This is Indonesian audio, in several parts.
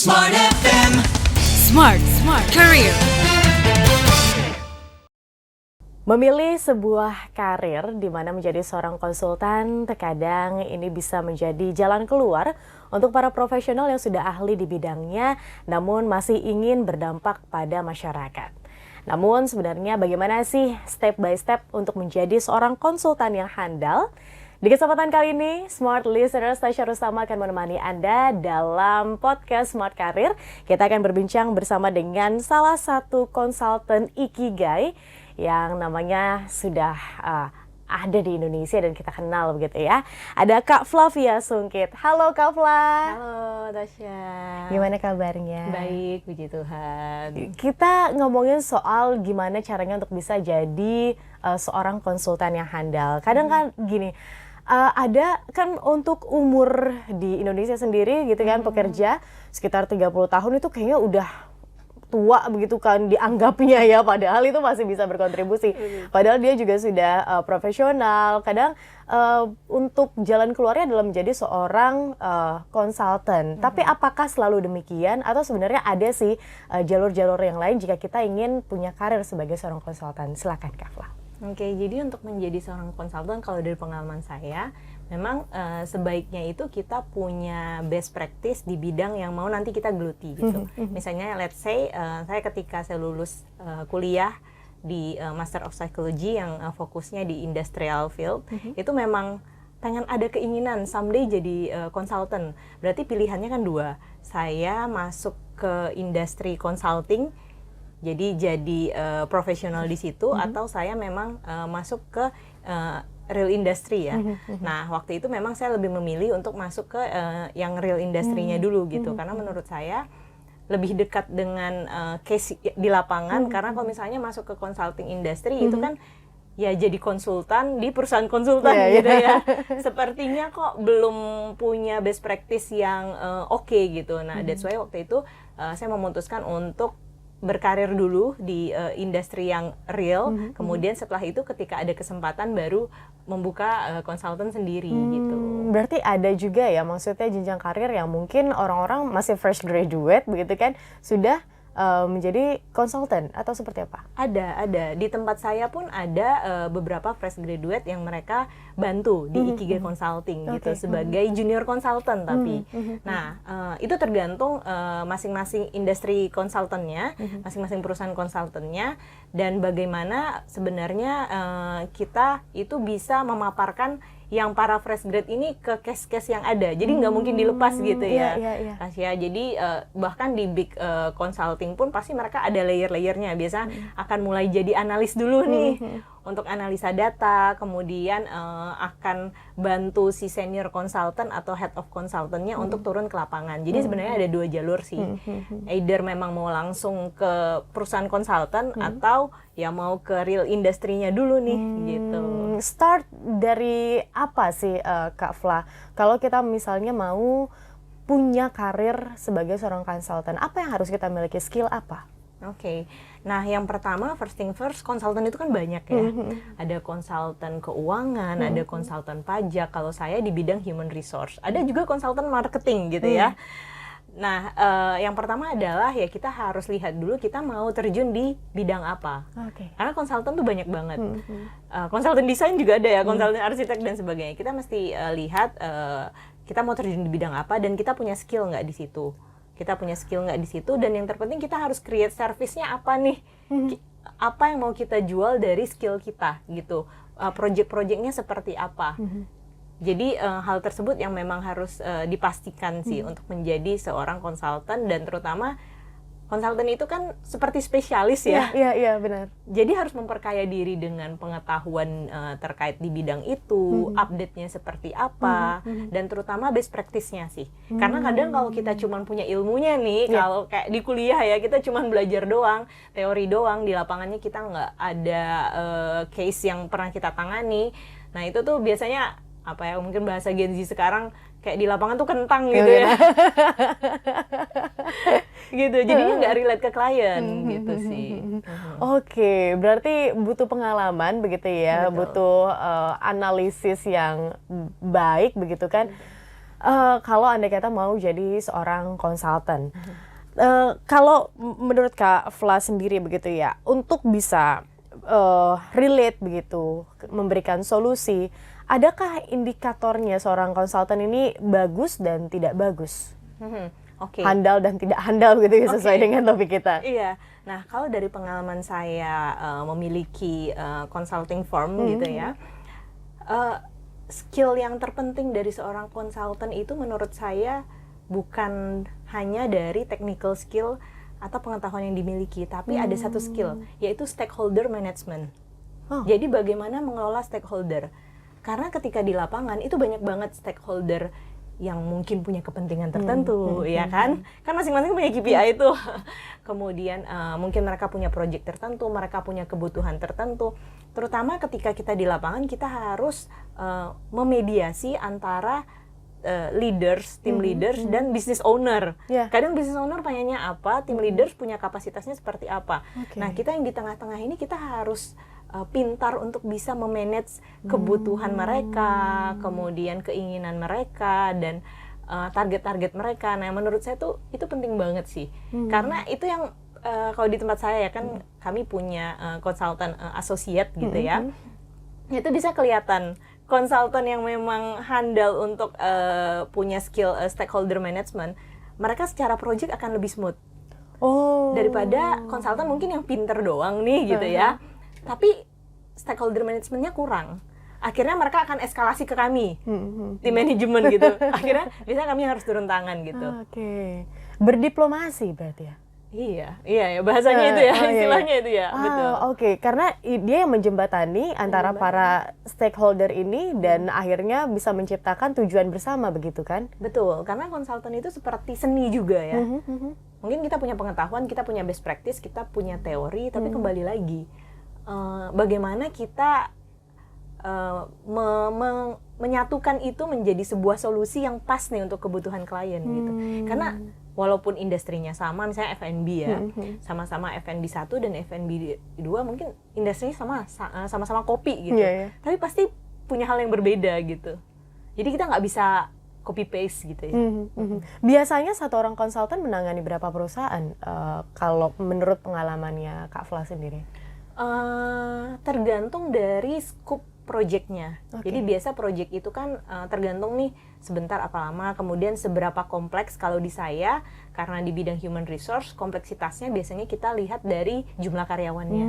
Smart FM. Smart Career. Memilih sebuah karir di mana menjadi seorang konsultan terkadang ini bisa menjadi jalan keluar untuk para profesional yang sudah ahli di bidangnya namun masih ingin berdampak pada masyarakat. Namun sebenarnya bagaimana sih step by step untuk menjadi seorang konsultan yang handal? Di kesempatan kali ini, Smart Listeners, Tasya Rustama akan menemani Anda dalam podcast Smart Career. Kita akan berbincang bersama dengan salah satu konsultan Ikigai yang namanya sudah ada di Indonesia dan kita kenal begitu ya. Ada Kak Flavia Sungkit. Halo Kak Fla. Halo Tasya. Gimana kabarnya? Baik, puji Tuhan. Kita ngomongin soal gimana caranya untuk bisa jadi seorang konsultan yang handal. Kadang kan gini, ada kan untuk umur di Indonesia sendiri gitu kan pekerja sekitar 30 tahun itu kayaknya udah tua begitu kan dianggapnya ya, padahal itu masih bisa berkontribusi. Padahal dia juga sudah profesional. Kadang untuk jalan keluarnya adalah menjadi seorang konsultan. Tapi apakah selalu demikian atau sebenarnya ada sih jalur-jalur yang lain jika kita ingin punya karir sebagai seorang konsultan? Silakan Kak Fla. Oke, jadi untuk menjadi seorang konsultan, kalau dari pengalaman saya, memang sebaiknya itu kita punya best practice di bidang yang mau nanti kita geluti gitu. Misalnya, let's say saya ketika saya lulus kuliah di Master of Psychology yang fokusnya di industrial field, itu memang pengen ada keinginan someday jadi konsultan. Berarti pilihannya kan dua, saya masuk ke industri consulting, jadi profesional di situ, atau saya memang masuk ke real industry ya. Nah, waktu itu memang saya lebih memilih untuk masuk ke yang real industry-nya dulu gitu, karena menurut saya lebih dekat dengan case di lapangan. Karena kalau misalnya masuk ke consulting industry itu kan ya jadi konsultan di perusahaan konsultan gitu ya. Sepertinya kok belum punya best practice yang oke gitu. Nah, that's why waktu itu saya memutuskan untuk berkarir dulu di industri yang real, kemudian setelah itu ketika ada kesempatan baru membuka konsultan sendiri gitu. Berarti ada juga ya maksudnya jenjang karir yang mungkin orang-orang masih fresh graduate begitu kan sudah menjadi konsultan atau seperti apa? Ada. Di tempat saya pun ada beberapa fresh graduate yang mereka bantu di Ikigai Consulting gitu sebagai junior consultant tapi. Nah, itu tergantung masing-masing industri konsultannya, masing-masing perusahaan konsultannya, dan bagaimana sebenarnya kita itu bisa memaparkan yang para fresh grade ini ke case-case yang ada. Jadi nggak mungkin dilepas gitu ya. Tasya. Jadi bahkan di big consulting pun pasti mereka ada layer-layernya. Biasa akan mulai jadi analis dulu nih untuk analisa data, kemudian akan bantu si senior consultant atau head of consultantnya untuk turun ke lapangan. Jadi sebenarnya ada dua jalur sih. Either memang mau langsung ke perusahaan konsultan atau ya mau ke real industry-nya dulu nih gitu. Start dari apa sih Kak Fla? Kalau kita misalnya mau punya karir sebagai seorang konsultan, apa yang harus kita miliki? Skill apa? Oke. Nah, yang pertama, first thing first, konsultan itu kan banyak ya. Ada konsultan keuangan, ada konsultan pajak. Kalau saya di bidang human resource. Ada juga konsultan marketing gitu ya. Nah, yang pertama adalah ya kita harus lihat dulu kita mau terjun di bidang apa. Karena konsultan tuh banyak banget. Konsultan desain juga ada ya, konsultan arsitek dan sebagainya. Kita mesti lihat kita mau terjun di bidang apa dan kita punya skill nggak di situ. Dan yang terpenting kita harus create service-nya apa nih, apa yang mau kita jual dari skill kita gitu, project-projectnya seperti apa. Jadi hal tersebut yang memang harus dipastikan sih untuk menjadi seorang konsultan, dan terutama konsultan itu kan seperti spesialis ya. Iya benar. Jadi harus memperkaya diri dengan pengetahuan terkait di bidang itu, update-nya seperti apa, dan terutama best practice-nya sih. Karena kadang kalau kita cuma punya ilmunya nih, kalau kayak di kuliah ya kita cuma belajar doang, teori doang, di lapangannya kita nggak ada case yang pernah kita tangani. Nah itu tuh biasanya apa ya, mungkin bahasa Gen Z sekarang kayak di lapangan tuh kentang gitu ya. Gitu, jadinya nggak relate ke klien gitu sih. Oke, berarti butuh pengalaman begitu ya, butuh analisis yang baik begitu kan. Kalau andai kata mau jadi seorang konsultan, kalau menurut Kak Fla sendiri begitu ya, untuk bisa relate begitu, memberikan solusi, adakah indikatornya seorang konsultan ini bagus dan tidak bagus? Oke. Handal dan tidak handal begitu ya, sesuai dengan topik kita. Iya. Nah, kalau dari pengalaman saya memiliki consulting firm gitu ya, skill yang terpenting dari seorang konsultan itu menurut saya bukan hanya dari technical skill atau pengetahuan yang dimiliki, tapi ada satu skill, yaitu stakeholder management. Jadi bagaimana mengelola stakeholder. Karena ketika di lapangan itu banyak banget stakeholder yang mungkin punya kepentingan tertentu, ya kan? Kan masing-masing punya KPI itu. Kemudian mungkin mereka punya project tertentu, mereka punya kebutuhan tertentu. Terutama ketika kita di lapangan, kita harus memediasi antara leaders, tim leaders, dan business owner. Kadang business owner tanyanya apa, tim leaders punya kapasitasnya seperti apa. Nah, kita yang di tengah-tengah ini kita harus pintar untuk bisa memanage kebutuhan mereka, kemudian keinginan mereka, dan target-target mereka. Nah, menurut saya tuh itu penting banget sih. Karena itu yang kalau di tempat saya ya kan kami punya konsultan associate gitu ya. Itu bisa kelihatan konsultan yang memang handal untuk punya skill stakeholder management, mereka secara project akan lebih smooth daripada konsultan mungkin yang pinter doang nih gitu ya, tapi stakeholder managementnya kurang. Akhirnya mereka akan eskalasi ke kami di manajemen gitu. Akhirnya biasanya kami harus turun tangan gitu. Berdiplomasi berarti ya? Iya, bahasanya itu ya, istilahnya itu ya, betul. Karena dia yang menjembatani antara para stakeholder ini dan akhirnya bisa menciptakan tujuan bersama begitu kan? Betul, karena konsultan itu seperti seni juga ya. Mungkin kita punya pengetahuan, kita punya best practice, kita punya teori, tapi kembali lagi, bagaimana kita menyatukan itu menjadi sebuah solusi yang pas nih untuk kebutuhan klien gitu. Karena walaupun industrinya sama, misalnya F&B ya, sama-sama F&B 1 dan F&B 2 mungkin industrinya sama-sama kopi gitu. Tapi pasti punya hal yang berbeda gitu. Jadi kita nggak bisa copy paste gitu ya. Biasanya satu orang konsultan menangani berapa perusahaan kalau menurut pengalamannya Kak Fla sendiri? Tergantung dari scope projectnya. Jadi biasa project itu kan tergantung nih sebentar apa lama, kemudian seberapa kompleks. Kalau di saya, karena di bidang human resource, kompleksitasnya biasanya kita lihat dari jumlah karyawannya.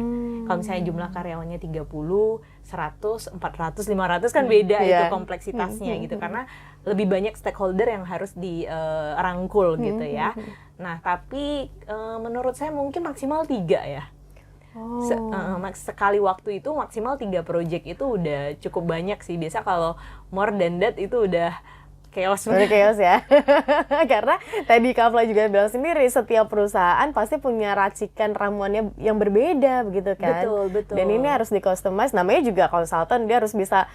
Kalau misalnya jumlah karyawannya 30, 100, 400, 500 kan beda itu kompleksitasnya gitu. Karena lebih banyak stakeholder yang harus dirangkul gitu ya. Nah, tapi menurut saya mungkin maksimal 3 ya. Sekali waktu itu maksimal 3 project itu udah cukup banyak sih. Biasa kalau more than that itu udah chaos. Udah chaos ya. Karena tadi Kak Fla juga bilang sendiri, setiap perusahaan pasti punya racikan ramuannya yang berbeda begitu kan. Betul. Dan ini harus di-customize, namanya juga konsultan, dia harus bisa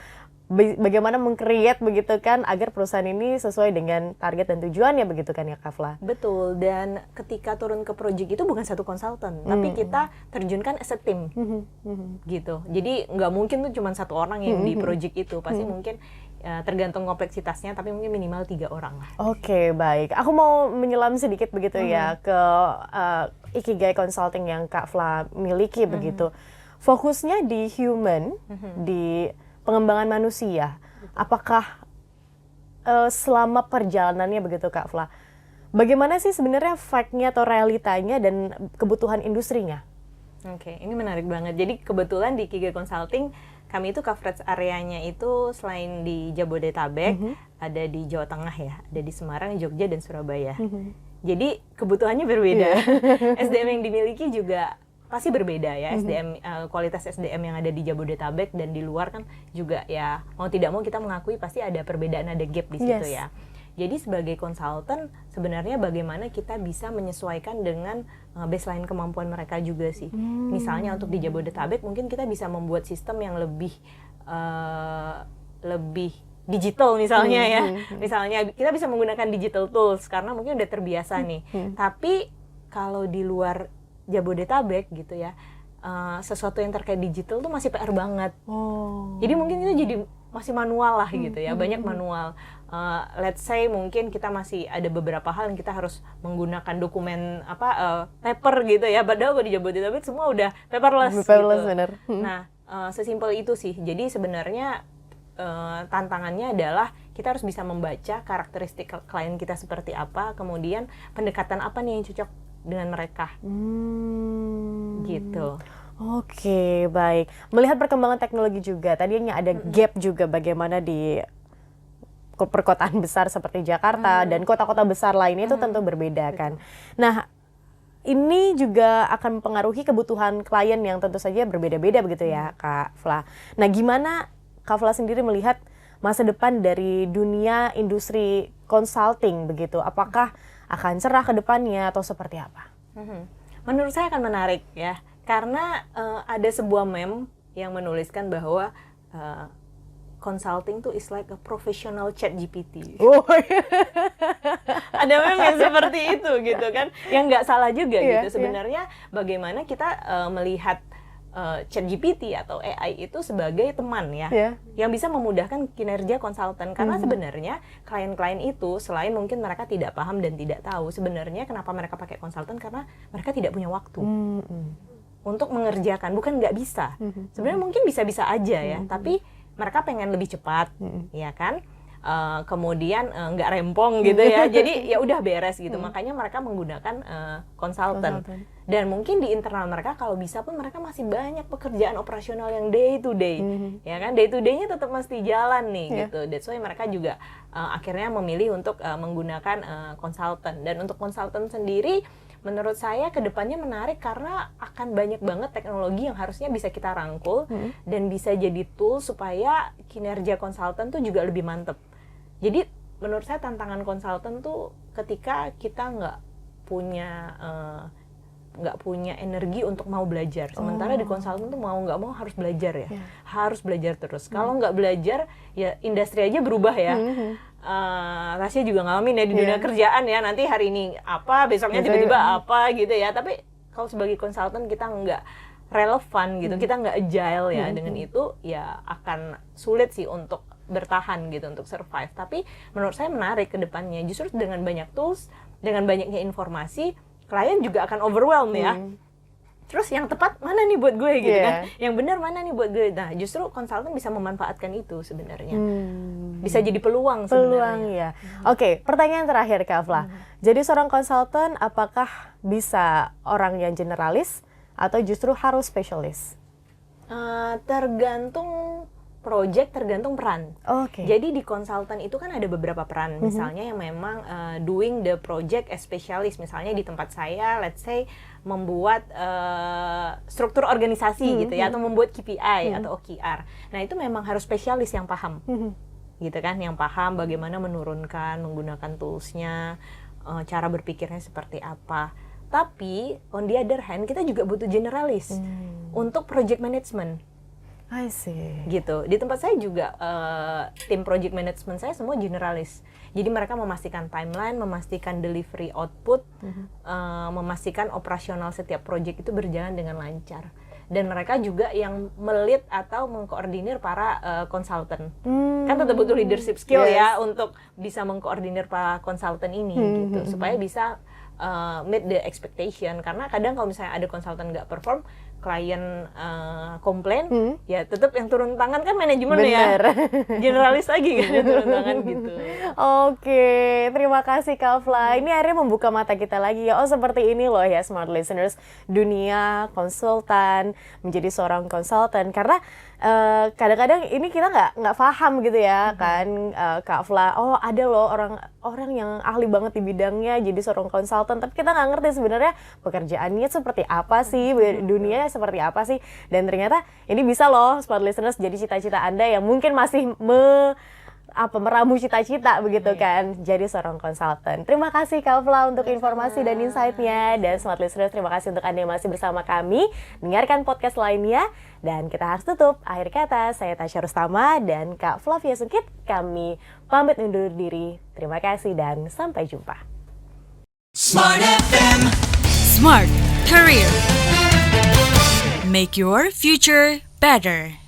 bagaimana meng-create begitu kan agar perusahaan ini sesuai dengan target dan tujuannya begitu kan ya Kak Fla? Betul, dan ketika turun ke project itu bukan satu konsultan, tapi kita terjunkan as a team gitu. Jadi nggak mungkin tuh cuma satu orang yang di project itu, pasti mungkin tergantung kompleksitasnya, tapi mungkin minimal 3 orang lah. Oke, baik. Aku mau menyelam sedikit begitu ya ke Ikigai Consulting yang Kak Fla miliki begitu. Fokusnya di human, di pengembangan manusia. Apakah selama perjalanannya begitu Kak Fla, bagaimana sih sebenarnya fact-nya atau realitanya dan kebutuhan industrinya? Oke, ini menarik banget. Jadi kebetulan di Ikigai Consulting kami itu coverage areanya itu selain di Jabodetabek, ada di Jawa Tengah ya, ada di Semarang, Jogja, dan Surabaya. Jadi kebutuhannya berbeda. SDM yang dimiliki juga pasti berbeda ya, SDM kualitas SDM yang ada di Jabodetabek dan di luar kan juga ya mau tidak mau kita mengakui pasti ada perbedaan, ada gap di situ ya. Jadi sebagai konsultan sebenarnya bagaimana kita bisa menyesuaikan dengan baseline kemampuan mereka juga sih. Misalnya untuk di Jabodetabek mungkin kita bisa membuat sistem yang lebih digital misalnya ya. Misalnya kita bisa menggunakan digital tools karena mungkin udah terbiasa nih. Tapi kalau di luar Jabodetabek gitu ya, sesuatu yang terkait digital tuh masih PR banget. Jadi mungkin itu jadi masih manual lah gitu ya, banyak manual. let's say mungkin kita masih ada beberapa hal yang kita harus menggunakan dokumen paper gitu ya, padahal di Jabodetabek semua udah paperless gitu. Bener. Nah, sesimpel itu sih. Jadi sebenarnya tantangannya adalah kita harus bisa membaca karakteristik klien kita seperti apa, kemudian pendekatan apa nih yang cocok dengan mereka. Gitu. Oke, baik. Melihat perkembangan teknologi juga, tadinya ada gap juga bagaimana di perkotaan besar seperti Jakarta dan kota-kota besar lainnya itu tentu berbeda kan. Nah, ini juga akan mempengaruhi kebutuhan klien yang tentu saja berbeda-beda begitu ya, Kak Fla. Nah, gimana Kak Fla sendiri melihat masa depan dari dunia industri consulting begitu? Apakah akan cerah ke depannya atau seperti apa? Menurut saya akan menarik ya, karena ada sebuah meme yang menuliskan bahwa consulting tuh is like a professional chat GPT. Ada meme yang seperti itu gitu kan, yang nggak salah juga gitu. Sebenarnya bagaimana kita melihat chat GPT atau AI itu sebagai teman ya, yang bisa memudahkan kinerja konsultan. Karena sebenarnya klien-klien itu selain mungkin mereka tidak paham dan tidak tahu sebenarnya kenapa mereka pakai konsultan, karena mereka tidak punya waktu untuk mengerjakan, bukan nggak bisa. Sebenarnya mungkin bisa-bisa aja ya, tapi mereka pengen lebih cepat, ya kan? Kemudian nggak rempong gitu ya, jadi ya udah beres gitu. Makanya mereka menggunakan konsultan. Dan mungkin di internal mereka kalau bisa pun mereka masih banyak pekerjaan operasional yang day to day, ya kan? Day to day-nya tetap mesti jalan nih gitu. That's why mereka juga akhirnya memilih untuk menggunakan konsultan. Dan untuk konsultan sendiri, menurut saya kedepannya menarik karena akan banyak banget teknologi yang harusnya bisa kita rangkul dan bisa jadi tool supaya kinerja konsultan tuh juga lebih mantep. Jadi menurut saya tantangan konsultan tuh ketika kita nggak punya energi untuk mau belajar. Sementara di konsultan tuh mau nggak mau harus belajar ya, harus belajar terus. Kalau nggak belajar ya industri aja berubah ya. Tasya juga ngalamin ya di dunia kerjaan ya, nanti hari ini apa, besoknya tiba-tiba apa gitu ya. Tapi kalau sebagai konsultan kita nggak relevan gitu, kita nggak agile ya dengan itu, ya akan sulit sih untuk bertahan gitu, untuk survive. Tapi menurut saya menarik ke depannya, justru dengan banyak tools, dengan banyaknya informasi, klien juga akan overwhelmed ya. Terus yang tepat mana nih buat gue gitu kan? Yang benar mana nih buat gue? Nah, justru konsultan bisa memanfaatkan itu sebenarnya. Bisa jadi peluang sebenarnya. Oke, pertanyaan terakhir Kak Fla. Jadi seorang konsultan apakah bisa orang yang generalis atau justru harus spesialis? Tergantung project, tergantung peran. Jadi di konsultan itu kan ada beberapa peran. Misalnya yang memang doing the project as specialist. Misalnya di tempat saya, let's say membuat struktur organisasi gitu ya, atau membuat KPI atau OKR. Nah itu memang harus spesialis yang paham, gitu kan, yang paham bagaimana menurunkan, menggunakan toolsnya, cara berpikirnya seperti apa. Tapi on the other hand kita juga butuh generalis untuk project management. I see. Gitu. Di tempat saya juga tim project management saya semua generalis. Jadi mereka memastikan timeline, memastikan delivery output, memastikan operasional setiap project itu berjalan dengan lancar. Dan mereka juga yang melit atau mengkoordinir para konsultan. Kan tetap butuh leadership skill ya untuk bisa mengkoordinir para konsultan ini gitu, supaya bisa meet the expectation. Karena kadang kalau misalnya ada konsultan nggak perform, klien komplain, ya tetap yang turun tangan kan manajemen ya, generalis lagi kan yang turun tangan gitu. Oke, terima kasih Kak Fla. Ini akhirnya membuka mata kita lagi ya. Oh seperti ini loh ya smart listeners, dunia konsultan, menjadi seorang konsultan. Karena kadang-kadang ini kita nggak paham gitu ya kan Kak Fla. Oh ada loh orang yang ahli banget di bidangnya jadi seorang konsultan, tapi kita nggak ngerti sebenarnya pekerjaannya seperti apa sih, dunia seperti apa sih. Dan ternyata ini bisa loh smart listeners jadi cita-cita Anda yang mungkin masih meramu cita-cita begitu kan, jadi seorang konsultan. Terima kasih Kak Fla untuk informasi dan insight-nya. Dan smart listeners, terima kasih untuk Anda yang masih bersama kami dengarkan podcast lainnya. Dan kita harus tutup. Akhir kata, saya Tasya Rustama dan Kak Flavia Sungkit, kami pamit undur diri. Terima kasih dan sampai jumpa. Smart FM. Smart Career. Make your future better.